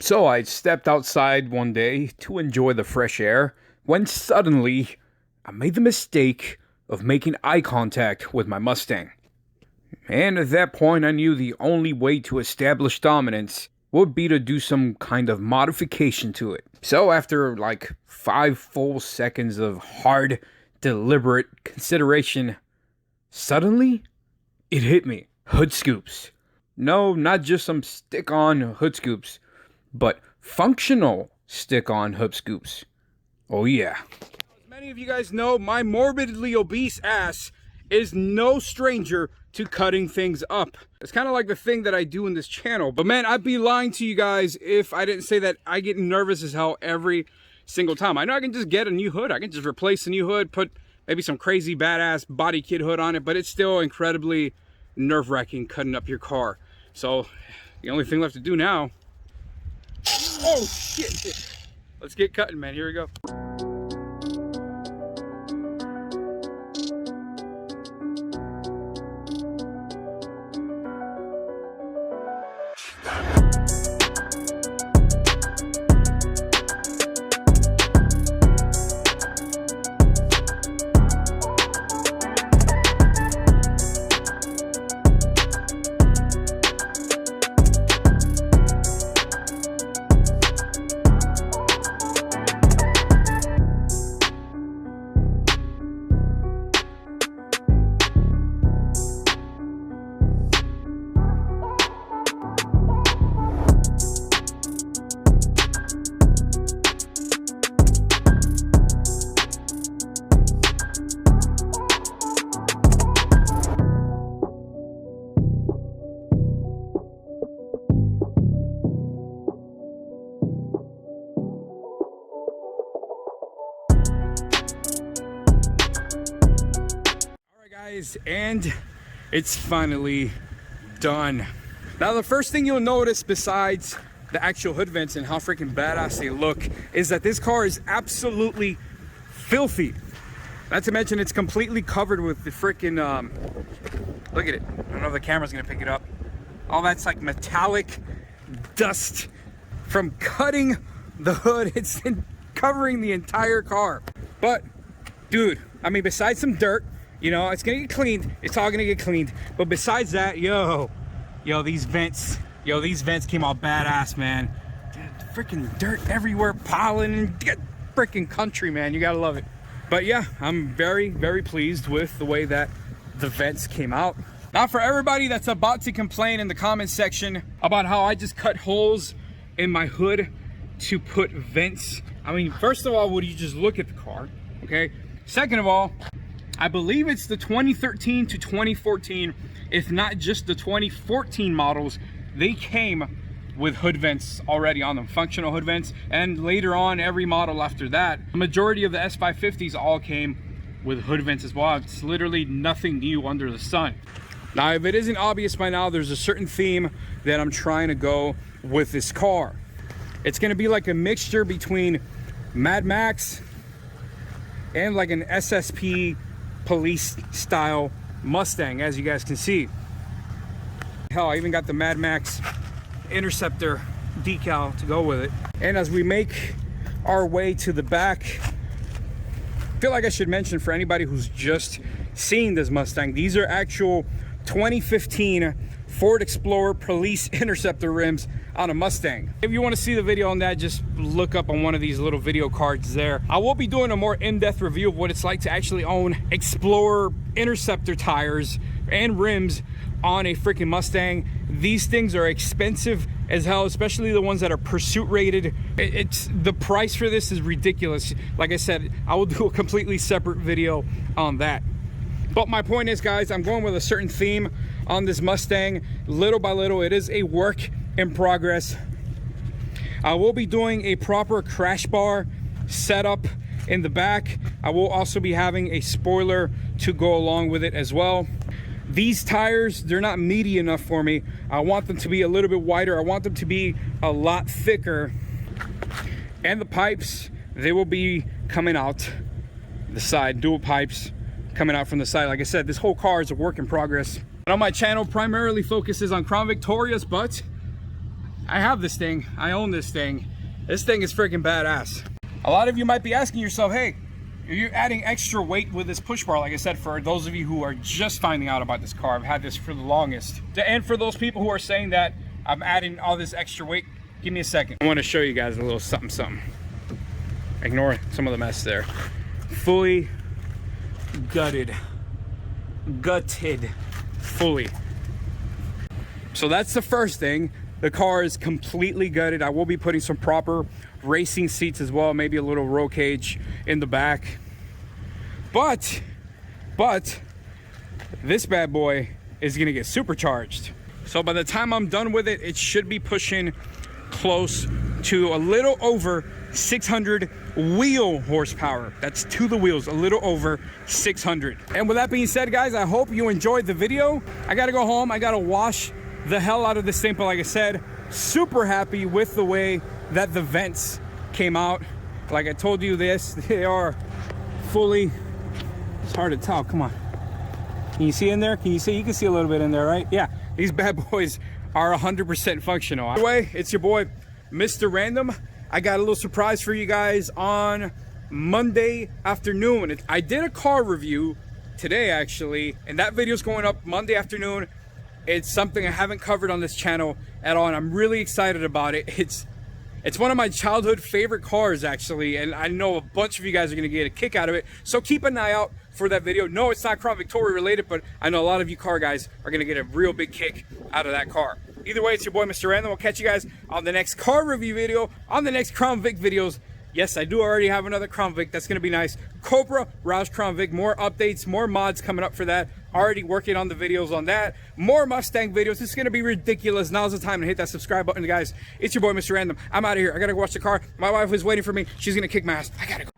So I stepped outside one day to enjoy the fresh air when suddenly I made the mistake of making eye contact with my Mustang. And at that point I knew the only way to establish dominance would be to do some kind of modification to it. So after like 5 full seconds of hard, deliberate consideration, suddenly it hit me. Hood scoops. No, not just some stick-on hood scoops, but functional stick-on hood scoops. Oh yeah. As many of you guys know, my morbidly obese ass is no stranger to cutting things up. It's kind of like the thing that I do in this channel. But man, I'd be lying to you guys if I didn't say that I get nervous as hell every single time. I know I can just get a new hood. I can just replace a new hood, put maybe some crazy badass body kit hood on it, but it's still incredibly nerve-wracking cutting up your car. So the only thing left to do now, oh shit, let's get cutting, man. Here we go. Guys, and it's finally done. Now the first thing you'll notice, besides the actual hood vents and how freaking badass they look, is that this car is absolutely filthy. Not to mention it's completely covered with the freaking look at it. I don't know if the camera's gonna pick it up. All that's like metallic dust from cutting the hood. It's covering the entire car. But dude, I mean, besides some dirt, you know, it's gonna get cleaned. It's all gonna get cleaned. But besides that, these vents came out badass, man. Freaking dirt everywhere, pollen, and freaking country, man. You gotta love it. But yeah, I'm very, very pleased with the way that the vents came out. Now, for everybody that's about to complain in the comment section about how I just cut holes in my hood to put vents. I mean, first of all, would you just look at the car, okay? Second of all, I believe it's the 2013 to 2014, if not just the 2014 models, they came with hood vents already on them, functional hood vents. And later on, every model after that, the majority of the S550s all came with hood vents as well. It's literally nothing new under the sun. Now, if it isn't obvious by now, there's a certain theme that I'm trying to go with this car. It's gonna be like a mixture between Mad Max and like an SSP police style Mustang, as you guys can see. Hell, I even got the Mad Max Interceptor decal to go with it. And as we make our way to the back, I feel like I should mention, for anybody who's just seeing this Mustang, these are actual 2015 Ford Explorer Police Interceptor rims on a Mustang. If you want to see the video on that, just look up on one of these little video cards there. I will be doing a more in-depth review of what it's like to actually own Explorer Interceptor tires and rims on a freaking Mustang. These things are expensive as hell, especially the ones that are pursuit rated. It's the price for this is ridiculous. Like I said, I will do a completely separate video on that. But my point is, guys, I'm going with a certain theme on this Mustang. Little by little, it is a work in progress. I will be doing a proper crash bar setup in the back. I will also be having a spoiler to go along with it as well. These tires, they're not meaty enough for me. I want them to be a little bit wider. I want them to be a lot thicker. And the pipes, they will be coming out the side, dual pipes coming out from the side. Like I said, this whole car is a work in progress. On my channel primarily focuses on Crown Victorias, but I have this thing. I own this thing. This thing is freaking badass. A lot of you might be asking yourself, hey, you're adding extra weight with this push bar. Like I said, for those of you who are just finding out about this car, I've had this for the longest. And for those people who are saying that I'm adding all this extra weight, give me a second. I want to show you guys a little something, something. Ignore some of the mess there. Fully gutted. Gutted. Fully. So that's the first thing. The car is completely gutted. I will be putting some proper racing seats as well, maybe a little roll cage in the back. But this bad boy is gonna get supercharged. So by the time I'm done with it, it should be pushing close to a little over 600 wheel horsepower. That's to the wheels, a little over 600. And with that being said, guys, I hope you enjoyed the video. I gotta go home. I gotta wash the hell out of this thing, but like I said, super happy with the way that the vents came out. Like I told you this, they are fully, it's hard to tell, come on. Can you see in there? Can you see? You can see a little bit in there, right? Yeah, these bad boys are 100% functional. Anyway, it's your boy, Mr. Random. I got a little surprise for you guys on Monday afternoon. I did a car review today, actually, and that video is going up Monday afternoon. It's something I haven't covered on this channel at all, and I'm really excited about it. It's one of my childhood favorite cars, actually, and I know a bunch of you guys are gonna get a kick out of it. So keep an eye out for that video. No, it's not Crown Victoria related, but I know a lot of you car guys are gonna get a real big kick out of that car. Either way, it's your boy, Mr. Random. We'll catch you guys on the next car review video, on the next Crown Vic videos. Yes, I do already have another Crown Vic. That's gonna be nice. Cobra, Roush Crown Vic, more updates, more mods coming up for that. Already working on the videos on that. More Mustang videos. It's gonna be ridiculous. Now's the time to hit that subscribe button, guys. It's your boy, Mr. Random. I'm out of here. I gotta go watch the car. My wife is waiting for me. She's gonna kick my ass. I gotta go.